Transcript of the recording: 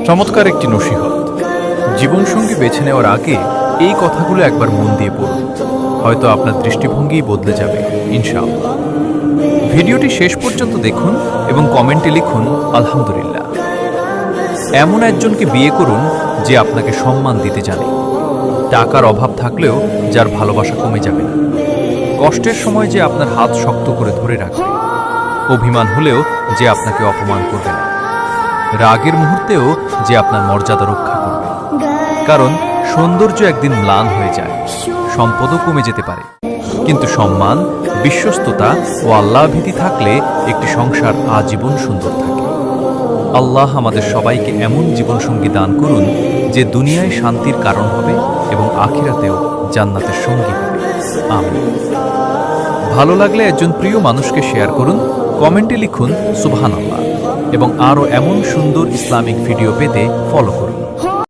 চমৎকার একটি নসিহত। জীবনসঙ্গী বেছে নেওয়ার আগে এই কথাগুলো একবার মন দিয়ে পড়ুন, হয়তো আপনার দৃষ্টিভঙ্গিই বদলে যাবে ইনশাআল্লাহ। ভিডিওটি শেষ পর্যন্ত দেখুন এবং কমেন্টে লিখুন আলহামদুলিল্লাহ। এমন একজনকে বিয়ে করুন যে আপনাকে সম্মান দিতে জানে, টাকার অভাব থাকলেও যার ভালোবাসা কমে যাবে না, কষ্টের সময় যে আপনার হাত শক্ত করে ধরে রাখবে, অভিমান হলেও যে আপনাকে অপমান করবে না, রাগের মুহূর্তেও যে আপনার মর্যাদা রক্ষা করবে। কারণ সৌন্দর্য একদিন ম্লান হয়ে যায়, সম্পদও কমে যেতে পারে, কিন্তু সম্মান, বিশ্বস্ততা ও আল্লাহভীতি থাকলে একটি সংসার আজীবন সুন্দর থাকে। আল্লাহ আমাদের সবাইকে এমন জীবনসঙ্গী দান করুন যে দুনিয়ায় শান্তির কারণ হবে এবং আখিরাতেও জান্নাতের সঙ্গী হবে। আমিন। ভালো লাগলে একজন প্রিয় মানুষকে শেয়ার করুন, কমেন্টে লিখুন সুবহানাল্লাহ এবং আরও এমন সুন্দর ইসলামিক ভিডিও পেতে ফলো করুন।